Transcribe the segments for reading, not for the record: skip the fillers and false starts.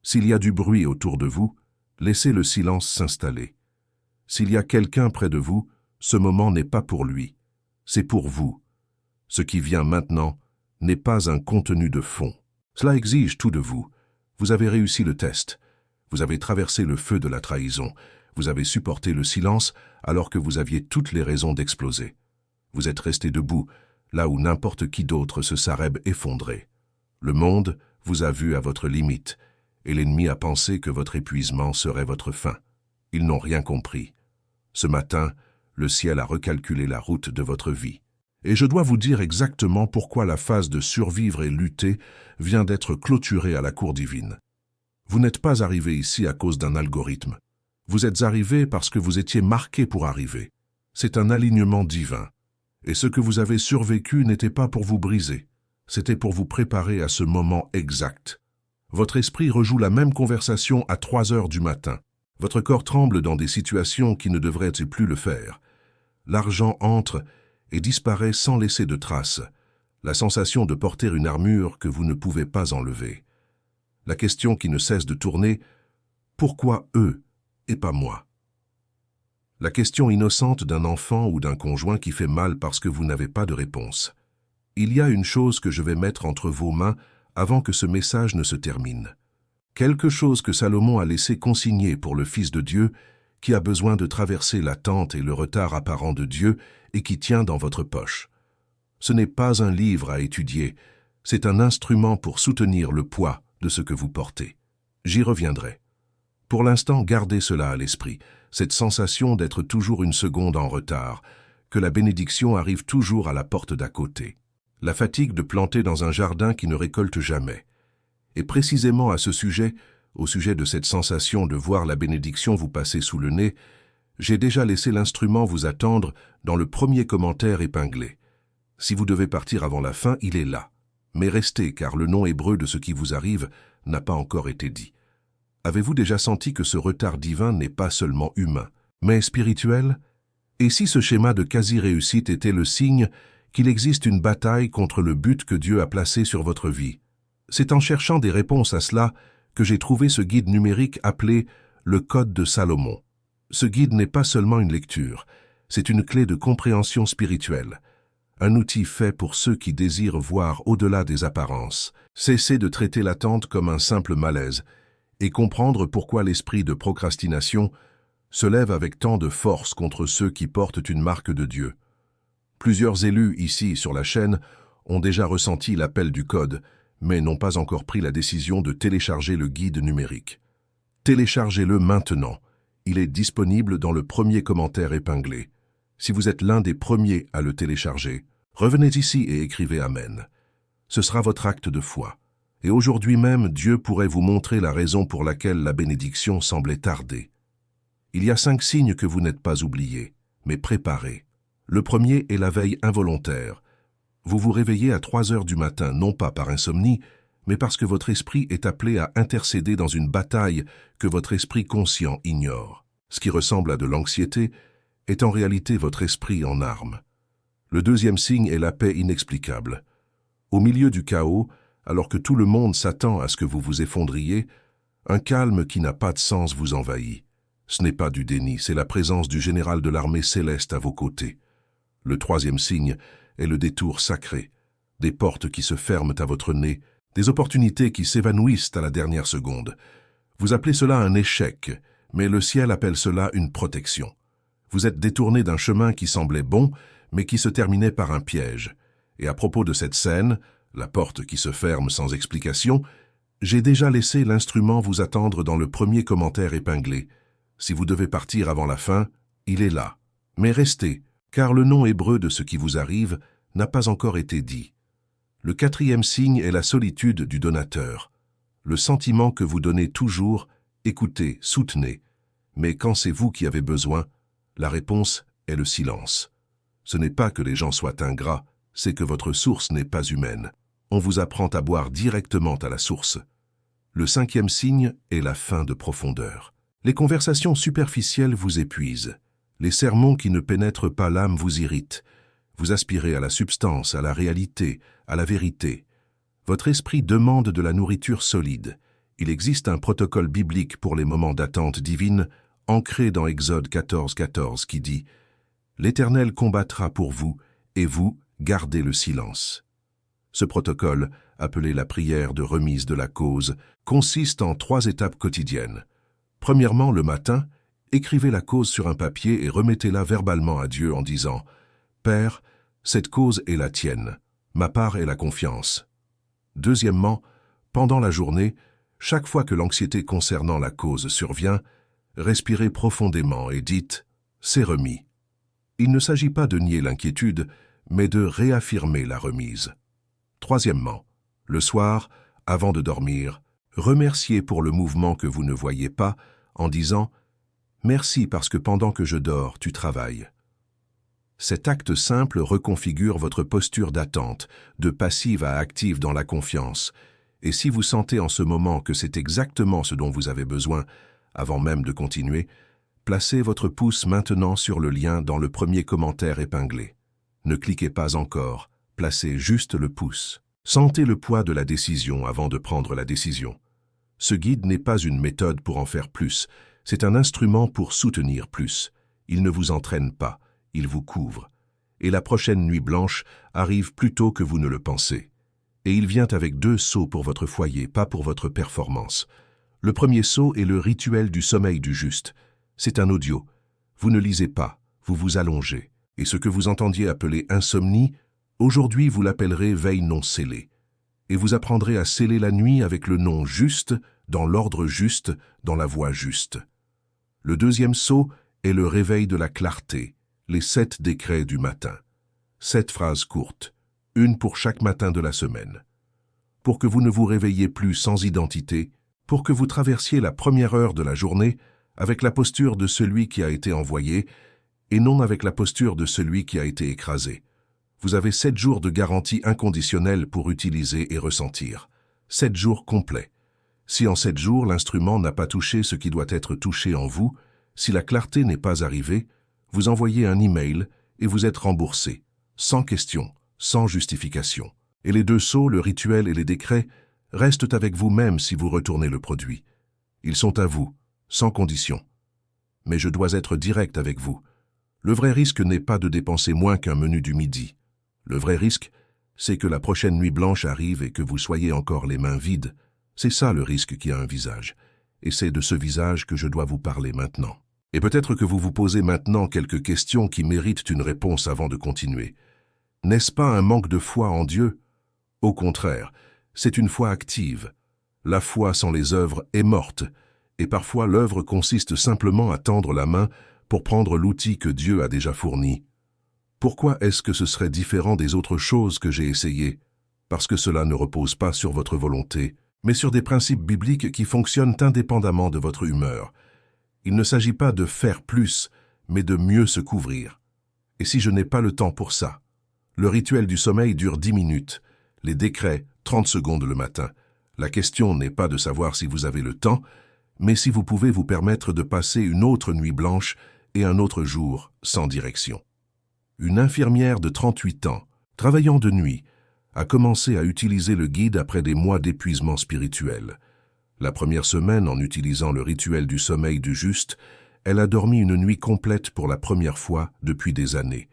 S'il y a du bruit autour de vous, laissez le silence s'installer. S'il y a quelqu'un près de vous, ce moment n'est pas pour lui, c'est pour vous. Ce qui vient maintenant n'est pas un contenu de fond. Cela exige tout de vous. Vous avez réussi le test. Vous avez traversé le feu de la trahison. Vous avez supporté le silence alors que vous aviez toutes les raisons d'exploser. Vous êtes resté debout, là où n'importe qui d'autre se serait effondré. Le monde vous a vu à votre limite, et l'ennemi a pensé que votre épuisement serait votre fin. Ils n'ont rien compris. Ce matin, le ciel a recalculé la route de votre vie. Et je dois vous dire exactement pourquoi la phase de survivre et lutter vient d'être clôturée à la cour divine. Vous n'êtes pas arrivé ici à cause d'un algorithme. Vous êtes arrivé parce que vous étiez marqué pour arriver. C'est un alignement divin. Et ce que vous avez survécu n'était pas pour vous briser. C'était pour vous préparer à ce moment exact. Votre esprit rejoue la même conversation à 3 heures du matin. Votre corps tremble dans des situations qui ne devraient plus le faire. L'argent entre et disparaît sans laisser de traces. La sensation de porter une armure que vous ne pouvez pas enlever. La question qui ne cesse de tourner, pourquoi eux et pas moi? La question innocente d'un enfant ou d'un conjoint qui fait mal parce que vous n'avez pas de réponse. Il y a une chose que je vais mettre entre vos mains avant que ce message ne se termine. Quelque chose que Salomon a laissé consigner pour le Fils de Dieu qui a besoin de traverser l'attente et le retard apparent de Dieu et qui tient dans votre poche. Ce n'est pas un livre à étudier, c'est un instrument pour soutenir le poids de ce que vous portez. J'y reviendrai. Pour l'instant, gardez cela à l'esprit, cette sensation d'être toujours une seconde en retard, que la bénédiction arrive toujours à la porte d'à côté. La fatigue de planter dans un jardin qui ne récolte jamais. Et précisément à ce sujet, au sujet de cette sensation de voir la bénédiction vous passer sous le nez, j'ai déjà laissé l'instrument vous attendre dans le premier commentaire épinglé. Si vous devez partir avant la fin, il est là. Mais restez, car le nom hébreu de ce qui vous arrive n'a pas encore été dit. Avez-vous déjà senti que ce retard divin n'est pas seulement humain, mais spirituel? Et si ce schéma de quasi-réussite était le signe qu'il existe une bataille contre le but que Dieu a placé sur votre vie? C'est en cherchant des réponses à cela que j'ai trouvé ce guide numérique appelé « Le Code de Salomon ». Ce guide n'est pas seulement une lecture, c'est une clé de compréhension spirituelle, un outil fait pour ceux qui désirent voir au-delà des apparences, cesser de traiter l'attente comme un simple malaise et comprendre pourquoi l'esprit de procrastination se lève avec tant de force contre ceux qui portent une marque de Dieu. Plusieurs élus ici sur la chaîne ont déjà ressenti l'appel du code, mais n'ont pas encore pris la décision de télécharger le guide numérique. Téléchargez-le maintenant. Il est disponible dans le premier commentaire épinglé. Si vous êtes l'un des premiers à le télécharger, revenez ici et écrivez Amen. Ce sera votre acte de foi. Et aujourd'hui même, Dieu pourrait vous montrer la raison pour laquelle la bénédiction semblait tarder. Il y a 5 signes que vous n'êtes pas oubliés, mais préparés. Le premier est la veille involontaire. Vous vous réveillez à 3 heures du matin, non pas par insomnie, mais parce que votre esprit est appelé à intercéder dans une bataille que votre esprit conscient ignore. Ce qui ressemble à de l'anxiété est en réalité votre esprit en armes. Le deuxième signe est la paix inexplicable. Au milieu du chaos, alors que tout le monde s'attend à ce que vous vous effondriez, un calme qui n'a pas de sens vous envahit. Ce n'est pas du déni, c'est la présence du général de l'armée céleste à vos côtés. Le troisième signe est le détour sacré, des portes qui se ferment à votre nez, des opportunités qui s'évanouissent à la dernière seconde. Vous appelez cela un échec, mais le ciel appelle cela une protection. Vous êtes détourné d'un chemin qui semblait bon, mais qui se terminait par un piège. Et à propos de cette scène, la porte qui se ferme sans explication, j'ai déjà laissé l'instrument vous attendre dans le premier commentaire épinglé. Si vous devez partir avant la fin, il est là. Mais restez, car le nom hébreu de ce qui vous arrive n'a pas encore été dit. Le quatrième signe est la solitude du donateur. Le sentiment que vous donnez toujours, écoutez, soutenez. Mais quand c'est vous qui avez besoin, la réponse est le silence. Ce n'est pas que les gens soient ingrats, c'est que votre source n'est pas humaine. On vous apprend à boire directement à la source. Le cinquième signe est la faim de profondeur. Les conversations superficielles vous épuisent. Les sermons qui ne pénètrent pas l'âme vous irritent. Vous aspirez à la substance, à la réalité, à la vérité. Votre esprit demande de la nourriture solide. Il existe un protocole biblique pour les moments d'attente divine, ancré dans Exode 14:14, qui dit « L'Éternel combattra pour vous, et vous, gardez le silence ». Ce protocole, appelé la prière de remise de la cause, consiste en 3 étapes quotidiennes. Premièrement, le matin, écrivez la cause sur un papier et remettez-la verbalement à Dieu en disant « Père, cette cause est la tienne, ma part est la confiance ». Deuxièmement, pendant la journée, chaque fois que l'anxiété concernant la cause survient, respirez profondément et dites « C'est remis ». Il ne s'agit pas de nier l'inquiétude, mais de réaffirmer la remise. Troisièmement, le soir, avant de dormir, remerciez pour le mouvement que vous ne voyez pas en disant « Merci parce que pendant que je dors, tu travailles ». Cet acte simple reconfigure votre posture d'attente, de passive à active dans la confiance. Et si vous sentez en ce moment que c'est exactement ce dont vous avez besoin, avant même de continuer, placez votre pouce maintenant sur le lien dans le premier commentaire épinglé. Ne cliquez pas encore, placez juste le pouce. Sentez le poids de la décision avant de prendre la décision. Ce guide n'est pas une méthode pour en faire plus, c'est un instrument pour soutenir plus. Il ne vous entraîne pas, il vous couvre. Et la prochaine nuit blanche arrive plus tôt que vous ne le pensez. Et il vient avec 2 sceaux pour votre foyer, pas pour votre performance. Le premier sceau est le rituel du sommeil du juste. C'est un audio. Vous ne lisez pas, vous vous allongez. Et ce que vous entendiez appeler insomnie, aujourd'hui vous l'appellerez veille non scellée. Et vous apprendrez à sceller la nuit avec le nom juste, dans l'ordre juste, dans la voie juste. Le deuxième sceau est le réveil de la clarté, les 7 décrets du matin. 7 phrases courtes, une pour chaque matin de la semaine. Pour que vous ne vous réveilliez plus sans identité, pour que vous traversiez la première heure de la journée avec la posture de celui qui a été envoyé et non avec la posture de celui qui a été écrasé. Vous avez 7 jours de garantie inconditionnelle pour utiliser et ressentir. 7 jours complets. Si en 7 jours l'instrument n'a pas touché ce qui doit être touché en vous, si la clarté n'est pas arrivée, vous envoyez un email et vous êtes remboursé, sans question, sans justification. Et les 2 sceaux, le rituel et les décrets, restent avec vous-même si vous retournez le produit. Ils sont à vous, sans condition. Mais je dois être direct avec vous. Le vrai risque n'est pas de dépenser moins qu'un menu du midi. Le vrai risque, c'est que la prochaine nuit blanche arrive et que vous soyez encore les mains vides. C'est ça le risque qui a un visage. Et c'est de ce visage que je dois vous parler maintenant. Et peut-être que vous vous posez maintenant quelques questions qui méritent une réponse avant de continuer. N'est-ce pas un manque de foi en Dieu? Au contraire, c'est une foi active. La foi sans les œuvres est morte, et parfois l'œuvre consiste simplement à tendre la main pour prendre l'outil que Dieu a déjà fourni. Pourquoi est-ce que ce serait différent des autres choses que j'ai essayées? Parce que cela ne repose pas sur votre volonté, mais sur des principes bibliques qui fonctionnent indépendamment de votre humeur. Il ne s'agit pas de faire plus, mais de mieux se couvrir. Et si je n'ai pas le temps pour ça? Le rituel du sommeil dure 10 minutes, les décrets 30 secondes le matin. La question n'est pas de savoir si vous avez le temps, mais si vous pouvez vous permettre de passer une autre nuit blanche et un autre jour sans direction. Une infirmière de 38 ans, travaillant de nuit, a commencé à utiliser le guide après des mois d'épuisement spirituel. La première semaine, en utilisant le rituel du sommeil du juste, elle a dormi une nuit complète pour la première fois depuis des années.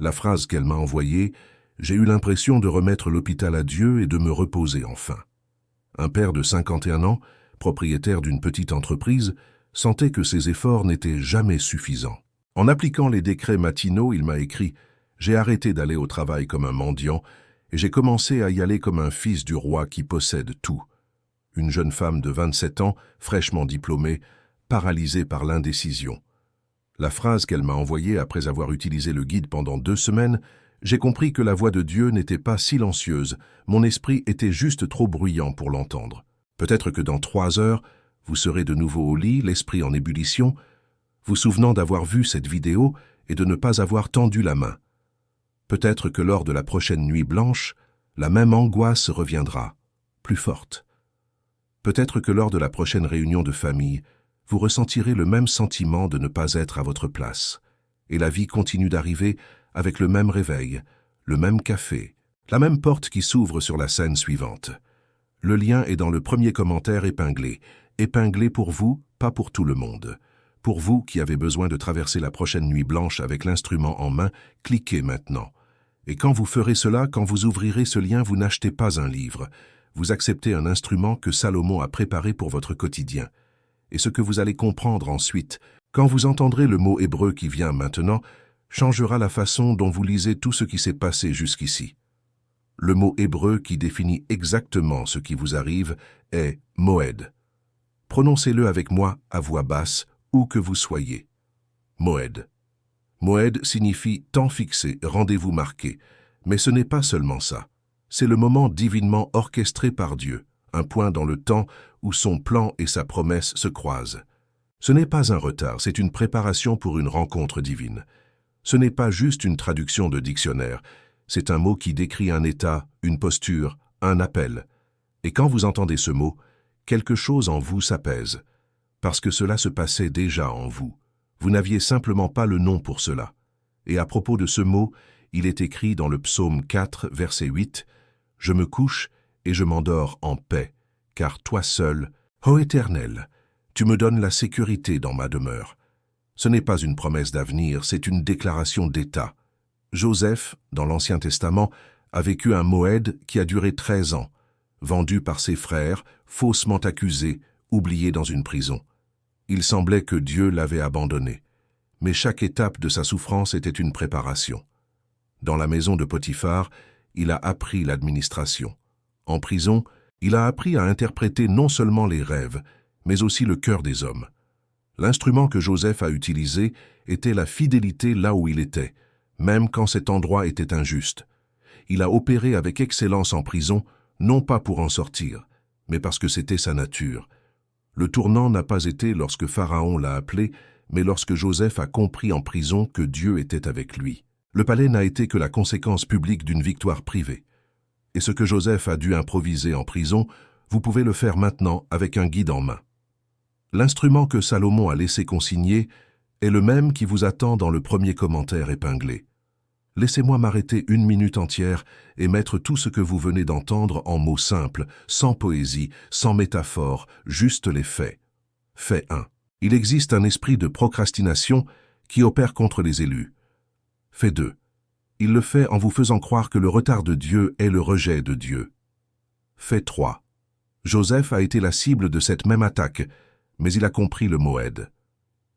La phrase qu'elle m'a envoyée, « J'ai eu l'impression de remettre l'hôpital à Dieu et de me reposer enfin ». Un père de 51 ans, propriétaire d'une petite entreprise, sentait que ses efforts n'étaient jamais suffisants. En appliquant les décrets matinaux, il m'a écrit « J'ai arrêté d'aller au travail comme un mendiant et j'ai commencé à y aller comme un fils du roi qui possède tout. » Une jeune femme de 27 ans, fraîchement diplômée, paralysée par l'indécision. La phrase qu'elle m'a envoyée après avoir utilisé le guide pendant 2 semaines, j'ai compris que la voix de Dieu n'était pas silencieuse, mon esprit était juste trop bruyant pour l'entendre. Peut-être que dans 3 heures, vous serez de nouveau au lit, l'esprit en ébullition, vous souvenant d'avoir vu cette vidéo et de ne pas avoir tendu la main. Peut-être que lors de la prochaine nuit blanche, la même angoisse reviendra, plus forte. Peut-être que lors de la prochaine réunion de famille, vous ressentirez le même sentiment de ne pas être à votre place. Et la vie continue d'arriver avec le même réveil, le même café, la même porte qui s'ouvre sur la scène suivante. Le lien est dans le premier commentaire épinglé. Épinglé pour vous, pas pour tout le monde. Pour vous qui avez besoin de traverser la prochaine nuit blanche avec l'instrument en main, cliquez maintenant. Et quand vous ferez cela, quand vous ouvrirez ce lien, vous n'achetez pas un livre. Vous acceptez un instrument que Salomon a préparé pour votre quotidien. Et ce que vous allez comprendre ensuite, quand vous entendrez le mot hébreu qui vient maintenant, changera la façon dont vous lisez tout ce qui s'est passé jusqu'ici. Le mot hébreu qui définit exactement ce qui vous arrive est « moed ». Prononcez-le avec moi à voix basse, où que vous soyez. Moed. Moed signifie temps fixé, rendez-vous marqué. Mais ce n'est pas seulement ça. C'est le moment divinement orchestré par Dieu, un point dans le temps où son plan et sa promesse se croisent. Ce n'est pas un retard, c'est une préparation pour une rencontre divine. Ce n'est pas juste une traduction de dictionnaire, c'est un mot qui décrit un état, une posture, un appel. Et quand vous entendez ce mot, quelque chose en vous s'apaise, parce que cela se passait déjà en vous. Vous n'aviez simplement pas le nom pour cela. Et à propos de ce mot, il est écrit dans le psaume 4, verset 8, « Je me couche et je m'endors en paix, car toi seul, ô Éternel, tu me donnes la sécurité dans ma demeure. » Ce n'est pas une promesse d'avenir, c'est une déclaration d'état. Joseph, dans l'Ancien Testament, a vécu un moed qui a duré 13 ans, vendu par ses frères, faussement accusé, oublié dans une prison. Il semblait que Dieu l'avait abandonné. Mais chaque étape de sa souffrance était une préparation. Dans la maison de Potiphar, il a appris l'administration. En prison, il a appris à interpréter non seulement les rêves, mais aussi le cœur des hommes. L'instrument que Joseph a utilisé était la fidélité là où il était, même quand cet endroit était injuste. Il a opéré avec excellence en prison, non pas pour en sortir, mais parce que c'était sa nature. Le tournant n'a pas été lorsque Pharaon l'a appelé, mais lorsque Joseph a compris en prison que Dieu était avec lui. Le palais n'a été que la conséquence publique d'une victoire privée. Et ce que Joseph a dû improviser en prison, vous pouvez le faire maintenant avec un guide en main. L'instrument que Salomon a laissé consigner est le même qui vous attend dans le premier commentaire épinglé. Laissez-moi m'arrêter 1 minute entière et mettre tout ce que vous venez d'entendre en mots simples, sans poésie, sans métaphore, juste les faits. Fait 1. Il existe un esprit de procrastination qui opère contre les élus. Fait 2. Il le fait en vous faisant croire que le retard de Dieu est le rejet de Dieu. Fait 3. Joseph a été la cible de cette même attaque, mais il a compris le moed.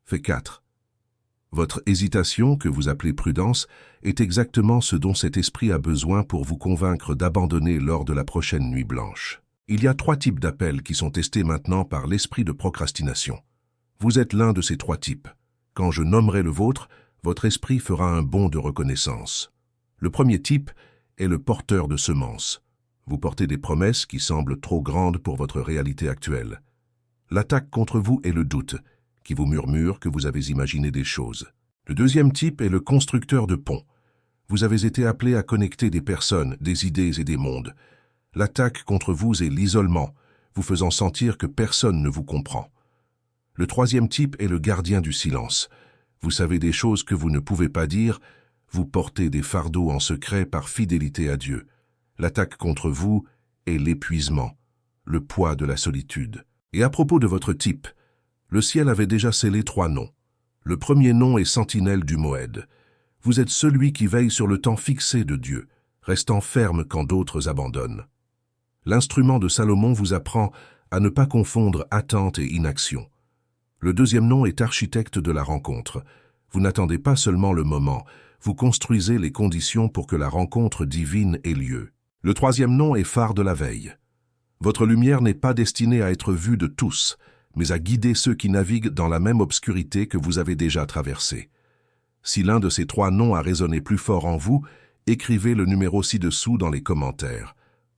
Fait 4. Votre hésitation, que vous appelez prudence, est exactement ce dont cet esprit a besoin pour vous convaincre d'abandonner lors de la prochaine nuit blanche. Il y a 3 types d'appels qui sont testés maintenant par l'esprit de procrastination. Vous êtes l'un de ces 3 types. Quand je nommerai le vôtre, votre esprit fera un bond de reconnaissance. Le premier type est le porteur de semences. Vous portez des promesses qui semblent trop grandes pour votre réalité actuelle. L'attaque contre vous est le doute, qui vous murmure que vous avez imaginé des choses. Le deuxième type est le constructeur de ponts. Vous avez été appelé à connecter des personnes, des idées et des mondes. L'attaque contre vous est l'isolement, vous faisant sentir que personne ne vous comprend. Le troisième type est le gardien du silence. Vous savez des choses que vous ne pouvez pas dire, vous portez des fardeaux en secret par fidélité à Dieu. L'attaque contre vous est l'épuisement, le poids de la solitude. Et à propos de votre type, le ciel avait déjà scellé 3 noms. Le premier nom est sentinelle du moed. Vous êtes celui qui veille sur le temps fixé de Dieu, restant ferme quand d'autres abandonnent. L'instrument de Salomon vous apprend à ne pas confondre attente et inaction. Le deuxième nom est architecte de la rencontre. Vous n'attendez pas seulement le moment, vous construisez les conditions pour que la rencontre divine ait lieu. Le troisième nom est phare de la veille. Votre lumière n'est pas destinée à être vue de tous, mais à guider ceux qui naviguent dans la même obscurité que vous avez déjà traversée. Si l'un de ces 3 noms a résonné plus fort en vous, écrivez le numéro ci-dessous dans les commentaires.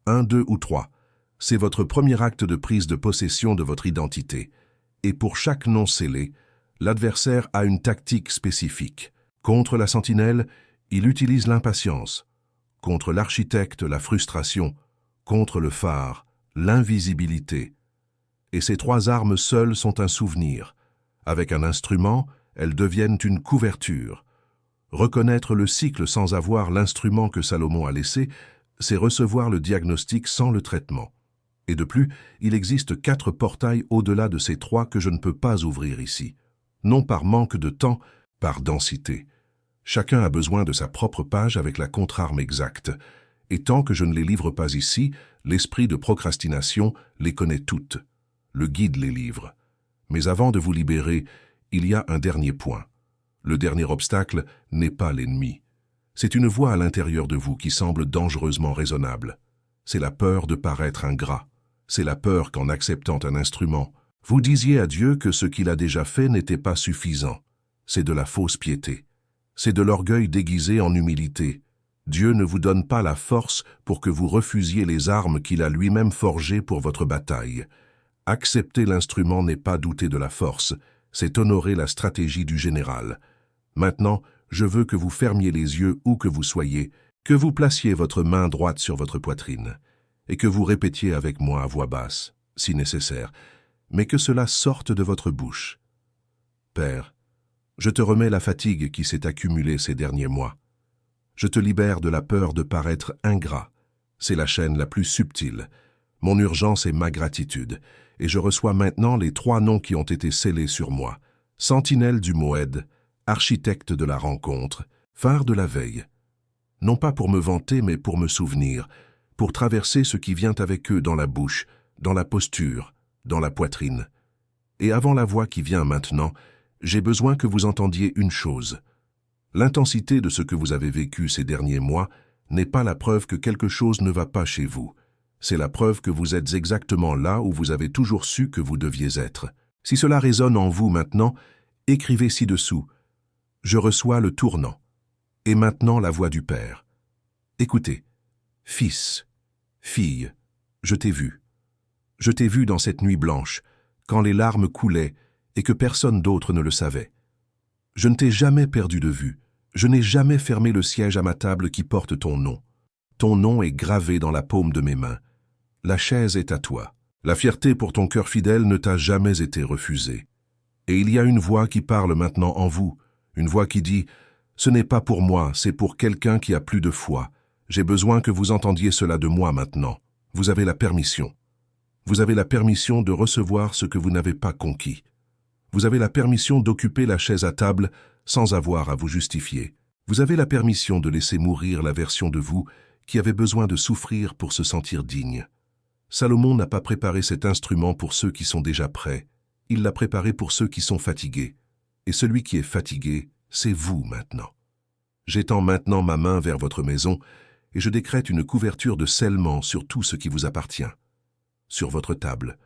1, 2 ou 3. C'est votre premier acte de prise de possession de votre identité. Et pour chaque nom scellé, l'adversaire a une tactique spécifique. Contre la sentinelle, il utilise l'impatience. Contre l'architecte, la frustration. Contre le phare, l'invisibilité. Et ces 3 armes seules sont un souvenir. Avec un instrument, elles deviennent une couverture. Reconnaître le cycle sans avoir l'instrument que Salomon a laissé, c'est recevoir le diagnostic sans le traitement. Et de plus, il existe 4 portails au-delà de ces 3 que je ne peux pas ouvrir ici. Non par manque de temps, par densité. Chacun a besoin de sa propre page avec la contre-arme exacte. Et tant que je ne les livre pas ici, l'esprit de procrastination les connaît toutes. Le guide les livre. Mais avant de vous libérer, il y a un dernier point. Le dernier obstacle n'est pas l'ennemi. C'est une voix à l'intérieur de vous qui semble dangereusement raisonnable. C'est la peur de paraître ingrat. C'est la peur qu'en acceptant un instrument, vous disiez à Dieu que ce qu'il a déjà fait n'était pas suffisant. C'est de la fausse piété. C'est de l'orgueil déguisé en humilité. Dieu ne vous donne pas la force pour que vous refusiez les armes qu'il a lui-même forgées pour votre bataille. Accepter l'instrument n'est pas douter de la force, c'est honorer la stratégie du général. Maintenant, je veux que vous fermiez les yeux où que vous soyez, que vous placiez votre main droite sur votre poitrine, et que vous répétiez avec moi à voix basse, si nécessaire, mais que cela sorte de votre bouche. Père, je te remets la fatigue qui s'est accumulée ces derniers mois. Je te libère de la peur de paraître ingrat. C'est la chaîne la plus subtile. Mon urgence est ma gratitude, et je reçois maintenant les 3 noms qui ont été scellés sur moi. Sentinelle du Moed, architecte de la rencontre, phare de la veille. Non pas pour me vanter, mais pour me souvenir, pour traverser ce qui vient avec eux dans la bouche, dans la posture, dans la poitrine. Et avant la voix qui vient maintenant, j'ai besoin que vous entendiez une chose. L'intensité de ce que vous avez vécu ces derniers mois n'est pas la preuve que quelque chose ne va pas chez vous. C'est la preuve que vous êtes exactement là où vous avez toujours su que vous deviez être. Si cela résonne en vous maintenant, écrivez ci-dessous. Je reçois le tournant. Et maintenant la voix du Père. Écoutez. Fils, fille, je t'ai vu. Je t'ai vu dans cette nuit blanche, quand les larmes coulaient et que personne d'autre ne le savait. Je ne t'ai jamais perdu de vue. Je n'ai jamais fermé le siège à ma table qui porte ton nom. Ton nom est gravé dans la paume de mes mains. La chaise est à toi. La fierté pour ton cœur fidèle ne t'a jamais été refusée. Et il y a une voix qui parle maintenant en vous, une voix qui dit « Ce n'est pas pour moi, c'est pour quelqu'un qui a plus de foi. J'ai besoin que vous entendiez cela de moi maintenant. Vous avez la permission. Vous avez la permission de recevoir ce que vous n'avez pas conquis. Vous avez la permission d'occuper la chaise à table sans avoir à vous justifier. Vous avez la permission de laisser mourir la version de vous qui avait besoin de souffrir pour se sentir digne. Salomon n'a pas préparé cet instrument pour ceux qui sont déjà prêts. Il l'a préparé pour ceux qui sont fatigués. Et celui qui est fatigué, c'est vous maintenant. J'étends maintenant ma main vers votre maison et je décrète une couverture de scellement sur tout ce qui vous appartient, sur votre table,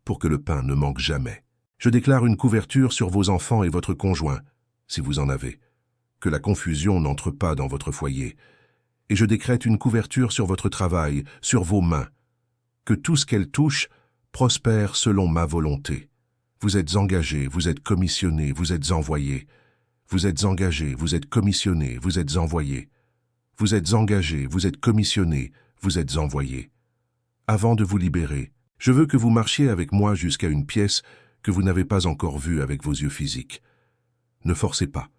pour que le pain ne manque jamais. Je déclare une couverture sur vos enfants et votre conjoint, si vous en avez, que la confusion n'entre pas dans votre foyer. Et je décrète une couverture sur votre travail, sur vos mains, que tout ce qu'elles touchent prospère selon ma volonté. Vous êtes engagés, vous êtes commissionnés, vous êtes envoyés. Vous êtes engagés, vous êtes commissionnés, vous êtes envoyés. Vous êtes engagés, vous êtes commissionnés, vous êtes envoyés. Avant de vous libérer, je veux que vous marchiez avec moi jusqu'à une pièce que vous n'avez pas encore vue avec vos yeux physiques. Ne forcez pas.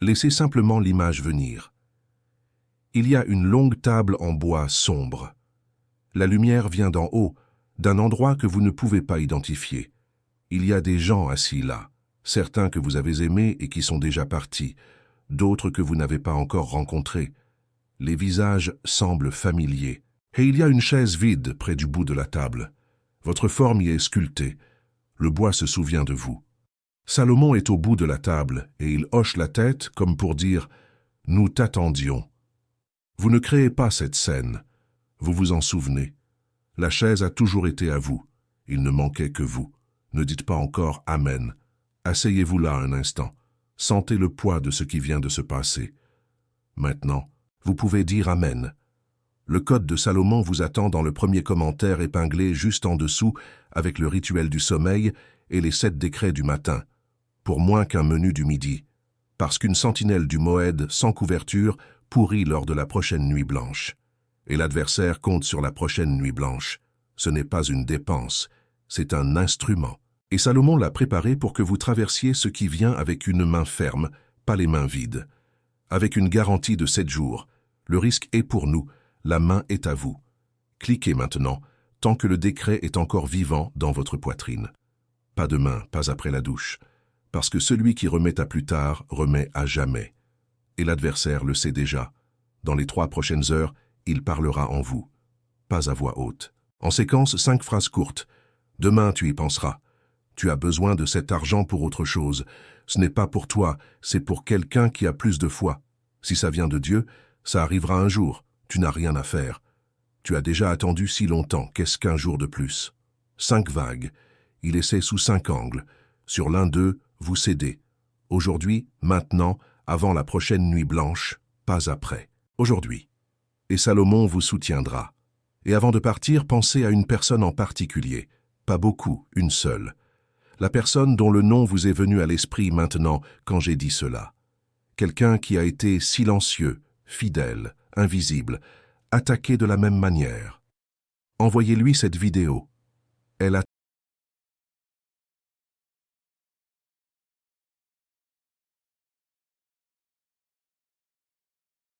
Laissez simplement l'image venir. Il y a une longue table en bois sombre. La lumière vient d'en haut, d'un endroit que vous ne pouvez pas identifier. Il y a des gens assis là, certains que vous avez aimés et qui sont déjà partis, d'autres que vous n'avez pas encore rencontrés. Les visages semblent familiers. Et il y a une chaise vide près du bout de la table. Votre forme y est sculptée. Le bois se souvient de vous. Salomon est au bout de la table et il hoche la tête comme pour dire « Nous t'attendions ». Vous ne créez pas cette scène. Vous vous en souvenez. La chaise a toujours été à vous. Il ne manquait que vous. Ne dites pas encore « Amen ». Asseyez-vous là un instant. Sentez le poids de ce qui vient de se passer. Maintenant, vous pouvez dire « Amen ». Le code de Salomon vous attend dans le premier commentaire épinglé juste en dessous avec le rituel du sommeil et les 7 décrets du matin, pour moins qu'un menu du midi, parce qu'une sentinelle du Moed sans couverture pourrit lors de la prochaine nuit blanche. Et l'adversaire compte sur la prochaine nuit blanche. Ce n'est pas une dépense, c'est un instrument. Et Salomon l'a préparé pour que vous traversiez ce qui vient avec une main ferme, pas les mains vides. Avec une garantie de 7 jours. Le risque est pour nous. La main est à vous. Cliquez maintenant, tant que le décret est encore vivant dans votre poitrine. Pas demain, pas après la douche, parce que celui qui remet à plus tard remet à jamais. Et l'adversaire le sait déjà. Dans les 3 prochaines heures, il parlera en vous. Pas à voix haute. En séquence, 5 phrases courtes. Demain, tu y penseras. Tu as besoin de cet argent pour autre chose. Ce n'est pas pour toi, c'est pour quelqu'un qui a plus de foi. Si ça vient de Dieu, ça arrivera un jour. Tu n'as rien à faire. Tu as déjà attendu si longtemps, qu'est-ce qu'un jour de plus? 5 vagues. Il essaie sous 5 angles. Sur l'un d'eux, vous cédez. Aujourd'hui, maintenant, avant la prochaine nuit blanche, pas après. Aujourd'hui. Et Salomon vous soutiendra. Et avant de partir, pensez à une personne en particulier. Pas beaucoup, une seule. La personne dont le nom vous est venu à l'esprit maintenant quand j'ai dit cela. Quelqu'un qui a été silencieux, fidèle, invisible, attaqué de la même manière. Envoyez-lui cette vidéo. Elle a